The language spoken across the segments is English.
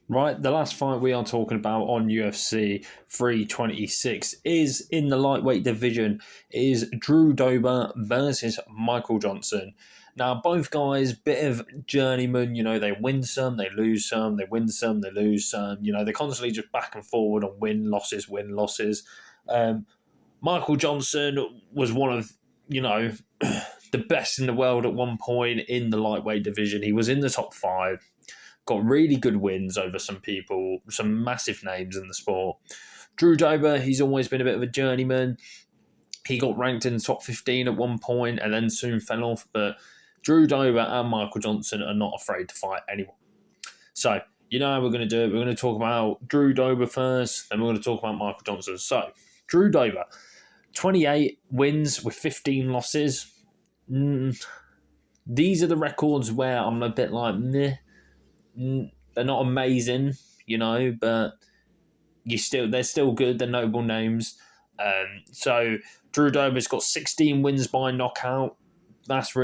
Right, the last fight we are talking about on UFC 326 is in the lightweight division. It is Drew Dober versus Michael Johnson. Now, both guys, bit of journeyman. They win some, they lose some, they win some, they lose some. They're constantly just back and forward on win losses, win losses. Michael Johnson was one of the best in the world at one point in the lightweight division. He was in the top five. Got really good wins over some people, some massive names in the sport. Drew Dober, he's always been a bit of a journeyman. He got ranked in the top 15 at one point and then soon fell off. But Drew Dober and Michael Johnson are not afraid to fight anyone. So, how we're going to do it. We're going to talk about Drew Dober first, then we're going to talk about Michael Johnson. So, Drew Dober, 28 wins with 15 losses. These are the records where I'm a bit like, meh. They're not amazing, but they're still good. They're notable names. So Drew Dober's got 16 wins by knockout. That's a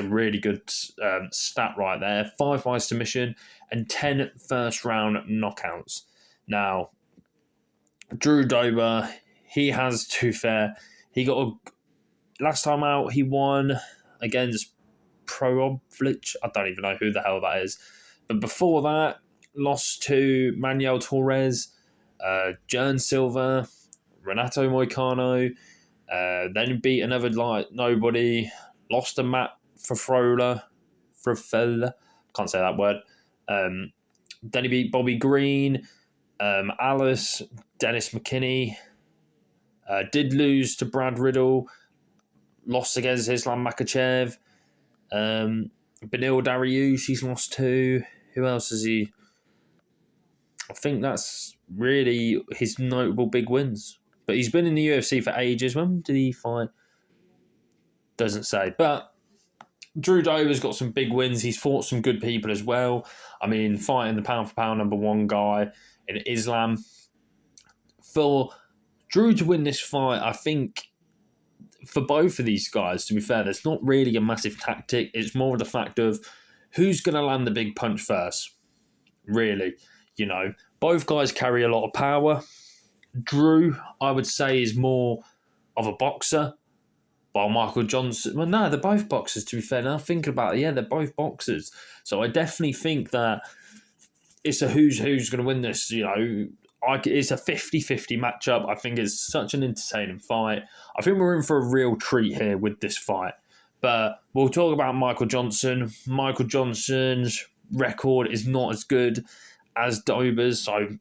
really good stat right there. 5 by submission and 10 first round knockouts. Now, Drew Dober, he has to fair. He got last time out. He won against Proovlich. I don't even know who the hell that is. But before that, lost to Manuel Torres, Jern Silva, Renato Moicano, then beat another nobody, lost to Matt Frafrola, can't say that word. Then he beat Bobby Green, Alice, Dennis McKinney, did lose to Brad Riddle, lost against Islam Makhachev, Benil Dariush he's lost to. Who else is he? I think that's really his notable big wins. But he's been in the UFC for ages. When did he fight? Doesn't say. But Drew Dober's got some big wins. He's fought some good people as well. I mean, fighting the pound-for-pound #1 guy in Islam. For Drew to win this fight, I think for both of these guys, to be fair, there's not really a massive tactic. It's more of the fact of who's going to land the big punch first, really. Both guys carry a lot of power. Drew, I would say, is more of a boxer, while Michael Johnson... Well, no, they're both boxers, to be fair. Now thinking about it, yeah, they're both boxers. So I definitely think that it's a who's going to win this, It's a 50-50 matchup. I think it's such an entertaining fight. I think we're in for a real treat here with this fight. But we'll talk about Michael Johnson. Michael Johnson's record is not as good as Dober's. So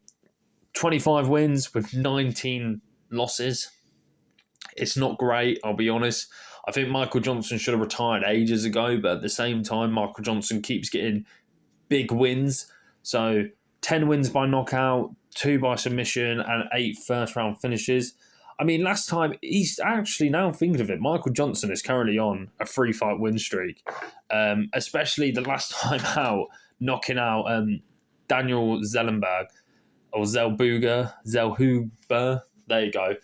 25 wins with 19 losses. It's not great, I'll be honest. I think Michael Johnson should have retired ages ago. But at the same time, Michael Johnson keeps getting big wins. So 10 wins by knockout, 2 by submission, and 8 first-round finishes. I mean, last time, he's actually, now thinking of it, Michael Johnson is currently on a 3-fight win streak. Especially the last time out, knocking out Daniel Zellenberg, or Zellhuber. There you go.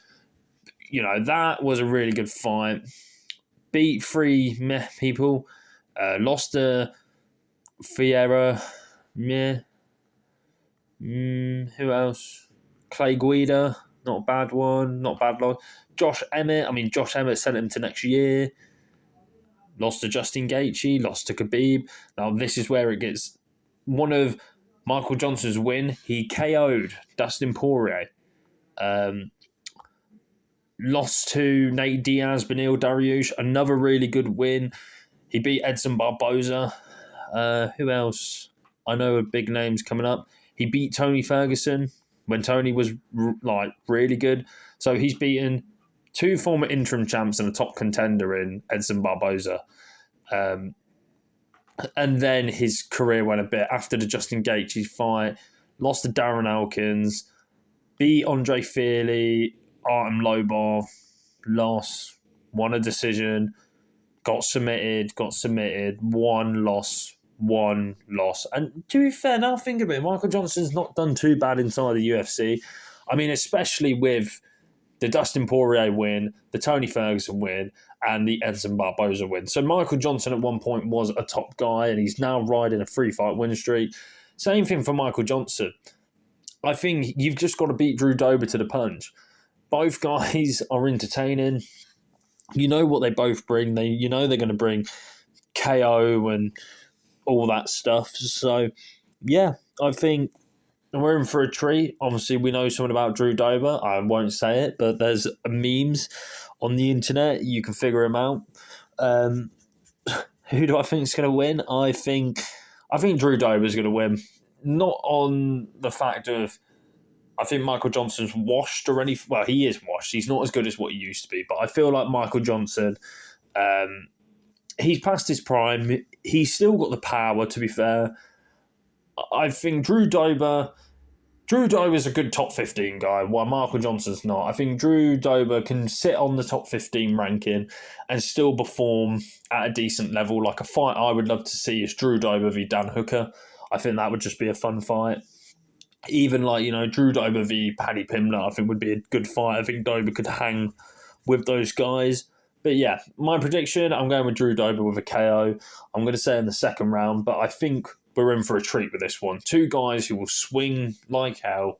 That was a really good fight. Beat 3 meh people. Lost to Fiera. Meh. Who else? Clay Guida, not a bad one, not a bad loss. Josh Emmett, Josh Emmett sent him to next year. Lost to Justin Gaethje, lost to Khabib. Now this is where it gets one of Michael Johnson's win. He KO'd Dustin Poirier. Lost to Nate Diaz, Benil Dariush, another really good win. He beat Edson Barboza. Who else? I know big names coming up. He beat Tony Ferguson when Tony was really good. So he's beaten 2 former interim champs and a top contender in Edson Barboza. And then his career went a bit after the Justin Gaethje fight. Lost to Darren Elkins. Beat Andre Fearley, Artem Lobov. Lost. Won a decision. Got submitted. 1 loss. 1 loss. And to be fair, now think of it, Michael Johnson's not done too bad inside the UFC. Especially with the Dustin Poirier win, the Tony Ferguson win, and the Edson Barboza win. So Michael Johnson at one point was a top guy, and he's now riding a 3-fight win streak. Same thing for Michael Johnson. I think you've just got to beat Drew Dober to the punch. Both guys are entertaining. You know what they both bring. They're going to bring KO and all that stuff. So, yeah, I think we're in for a treat. Obviously, we know something about Drew Dober. I won't say it, but there's memes on the internet. You can figure them out. Who do I think is going to win? I think Drew Dober is going to win. Not on the fact of I think Michael Johnson's washed or anything. Well, he is washed. He's not as good as what he used to be. But I feel like Michael Johnson, he's past his prime. He's still got the power, to be fair. I think Drew Dober is a good top 15 guy, while Michael Johnson's not. I think Drew Dober can sit on the top 15 ranking and still perform at a decent level. Like a fight I would love to see is Drew Dober v Dan Hooker. I think that would just be a fun fight. Even Drew Dober v Paddy Pimblett, I think would be a good fight. I think Dober could hang with those guys. But yeah, my prediction, I'm going with Drew Dober with a KO. I'm going to say in the second round, but I think we're in for a treat with this one. Two guys who will swing like hell.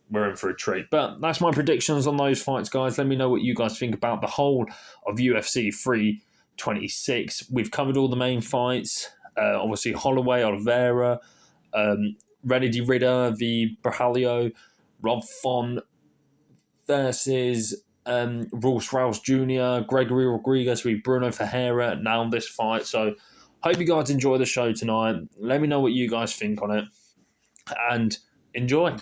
We're in for a treat. But that's my predictions on those fights, guys. Let me know what you guys think about the whole of UFC 326. We've covered all the main fights. Obviously, Holloway, Oliveira, Renedy Ridder v Brahalio, Rob Font versus Royce Rouse Jr., Gregory Rodriguez v Bruno Ferreira. Now this fight. So, hope you guys enjoy the show tonight. Let me know what you guys think on it. And enjoy.